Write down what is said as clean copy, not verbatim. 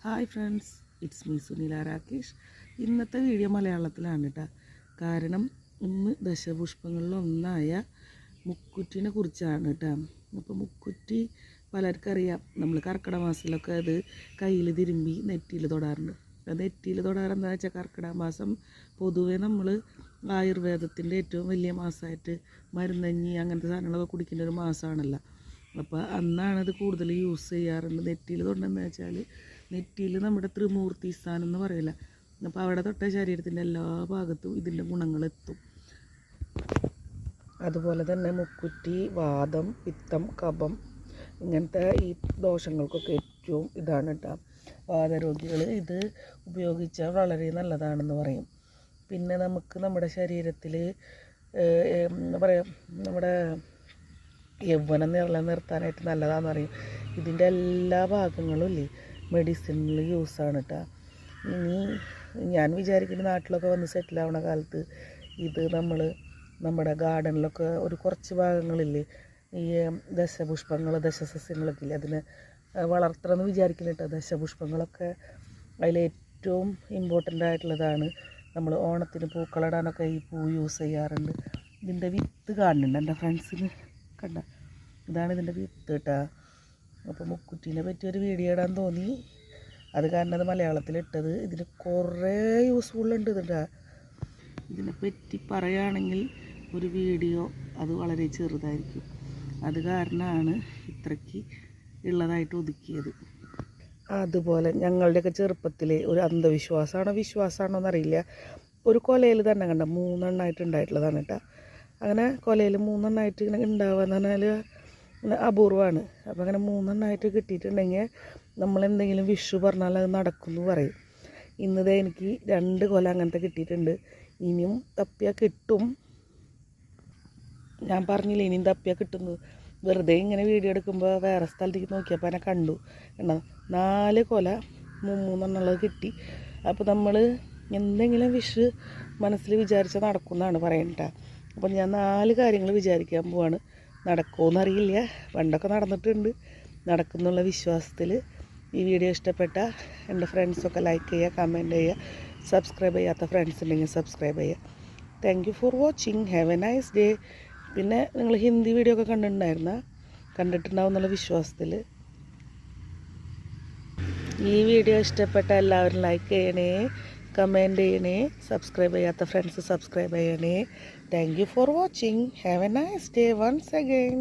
Hi friends, it's me Sunila Rakesh. ഇന്നത്തെ video മലയാളത്തിലാണ് കേട്ടോ. കാരണം ഇന്ന് ദശപുഷ്പങ്ങളിലൊന്നായ മുക്കുറ്റിനെ കുറിച്ചാണ് കേട്ടോ. അപ്പോൾ മുക്കുറ്റി പലർക്കറിയാം. നമ്മൾ കർക്കിടക മാസത്തിലൊക്കെ അത് കയ്യിൽ തിരുമ്പി നെറ്റിയിൽ തൊടാറുണ്ട്. അത് നെറ്റിയിൽ തൊടാറെന്താ വെച്ചാൽ കർക്കിടക മാസം പൊതുവേ നമ്മൾ ആയുർവേദത്തിൻ്റെ ഏറ്റവും വലിയ മാസമായിട്ട് മരുന്നഞ്ഞി അങ്ങനത്തെ സാധനങ്ങളൊക്കെ കുടിക്കുന്ന ഒരു മാസമാണല്ലോ. അപ്പോൾ അന്നാണത് കൂടുതൽ യൂസ് ചെയ്യാറുണ്ട്. നെറ്റിയിൽ തൊണ്ടെന്ന് വെച്ചാൽ നെറ്റിയിൽ നമ്മുടെ ത്രിമൂർത്തി സ്ഥാനം എന്ന് പറയില്ല. അപ്പോൾ അവിടെ തൊട്ട ശരീരത്തിൻ്റെ എല്ലാ ഭാഗത്തും ഇതിൻ്റെ ഗുണങ്ങളെത്തും. അതുപോലെ തന്നെ മുക്കുറ്റി വാദം, പിത്തം, കഫം ഇങ്ങനത്തെ ഈ ദോഷങ്ങൾക്കൊക്കെ ഏറ്റവും ഇതാണ് കേട്ടോ. വാതരോഗികൾ ഇത് ഉപയോഗിച്ചാൽ വളരെ നല്ലതാണെന്ന് പറയും. പിന്നെ നമുക്ക് നമ്മുടെ ശരീരത്തിൽ എന്താ പറയുക, നമ്മുടെ യൗവനം നിലനിർത്താനായിട്ട് നല്ലതാണെന്ന് പറയും. ഇതിൻ്റെ എല്ലാ ഭാഗങ്ങളും ഇല്ലേ മെഡിസിനിൽ യൂസാണ് കേട്ടോ. ഇനി ഞാൻ വിചാരിക്കുന്ന നാട്ടിലൊക്കെ വന്ന് സെറ്റിലാവണ കാലത്ത് ഇത് നമ്മൾ നമ്മുടെ ഗാർഡനിലൊക്കെ ഒരു കുറച്ച് ഭാഗങ്ങളില്ലേ ഈ ദശസസ്യങ്ങളൊക്കെ ഇല്ലേ അതിനെ വളർത്തണമെന്ന് വിചാരിക്കുന്നു കേട്ടോ. ദശപുഷ്പങ്ങളൊക്കെ അതിലേറ്റവും ഇമ്പോർട്ടൻ്റ് ആയിട്ടുള്ളതാണ്. നമ്മൾ ഓണത്തിന് പൂക്കളിടാനൊക്കെ ഈ പൂ യൂസ് ചെയ്യാറുണ്ട്. ഇതിൻ്റെ വിത്ത് കാണുന്നുണ്ട് എൻ്റെ ഫ്രണ്ട്സിന്, കണ്ട ഇതാണ് ഇതിൻ്റെ വിത്ത് കേട്ടോ. അപ്പോൾ മുക്കുറ്റീനെ പറ്റി ഒരു വീഡിയോ ഇടാൻ തോന്നി, അത് കാരണം അത് മലയാളത്തിലിട്ടത്. ഇതിന് കുറേ യൂസ്ഫുള്ളുണ്ട് കേട്ടോ. ഇതിനെപ്പറ്റി പറയുകയാണെങ്കിൽ ഒരു വീഡിയോ അത് വളരെ ചെറുതായിരിക്കും. അത് കാരണമാണ് ഇത്രയ്ക്ക് ഉള്ളതായിട്ട് ഒതുക്കിയത്. അതുപോലെ ഞങ്ങളുടെയൊക്കെ ചെറുപ്പത്തിൽ ഒരു അന്ധവിശ്വാസമാണോ വിശ്വാസമാണോ എന്നറിയില്ല, ഒരു കൊലയിൽ തന്നെ കണ്ട 3 എണ്ണമായിട്ട് ഉണ്ടായിട്ടുള്ളതാണ് കേട്ടോ. അങ്ങനെ കൊലയിൽ 3 എണ്ണമായിട്ട് ഇങ്ങനെ ഉണ്ടാവുക എന്ന് പറഞ്ഞാൽ അപൂർവമാണ്. അപ്പോൾ അങ്ങനെ 3 എണ്ണമായിട്ട് കിട്ടിയിട്ടുണ്ടെങ്കിൽ നമ്മളെന്തെങ്കിലും വിഷു പറഞ്ഞാൽ അത് നടക്കുമെന്ന് പറയും. ഇന്നതേ എനിക്ക് 2 കൊല അങ്ങനത്തെ കിട്ടിയിട്ടുണ്ട്. ഇനിയും തപ്പിയാൽ കിട്ടും. ഞാൻ പറഞ്ഞില്ല ഇനിയും തപ്പിയാൽ കിട്ടുന്നു. വെറുതെ ഇങ്ങനെ വീഡിയോ എടുക്കുമ്പോൾ വേറെ സ്ഥലത്തേക്ക് നോക്കിയപ്പോൾ എന്നെ കണ്ടു. കണ്ടോ 4 കൊല 3 എണ്ണുള്ളത് കിട്ടി. അപ്പോൾ നമ്മൾ എന്തെങ്കിലും വിഷു മനസ്സിൽ വിചാരിച്ചാൽ നടക്കുമെന്നാണ് പറയണ്ട. അപ്പോൾ ഞാൻ 4 കാര്യങ്ങൾ വിചാരിക്കാൻ പോവാണ്. നടക്കുമെന്നറിയില്ല, പണ്ടൊക്കെ നടന്നിട്ടുണ്ട്. നടക്കുന്നുള്ള വിശ്വാസത്തിൽ ഈ വീഡിയോ ഇഷ്ടപ്പെട്ട എൻ്റെ ഫ്രണ്ട്സൊക്കെ ലൈക്ക് ചെയ്യുക, കമൻറ്റ് ചെയ്യുക, സബ്സ്ക്രൈബ് ചെയ്യാത്ത ഫ്രണ്ട്സ് ഉണ്ടെങ്കിൽ സബ്സ്ക്രൈബ് ചെയ്യുക. Thank you for watching. Have a nice day. പിന്നെ നിങ്ങൾ ഹിന്ദി വീഡിയോ ഒക്കെ കണ്ടിട്ടുണ്ടാവും എന്നുള്ള വിശ്വാസത്തിൽ ഈ വീഡിയോ ഇഷ്ടപ്പെട്ട എല്ലാവരും ലൈക്ക് ചെയ്യണേ, കമൻറ്റ് ചെയ്യണേ, സബ്സ്ക്രൈബ് ചെയ്യാത്ത ഫ്രണ്ട്സ് സബ്സ്ക്രൈബ് ചെയ്യണേ. Thank you for watching. Have a nice day once again.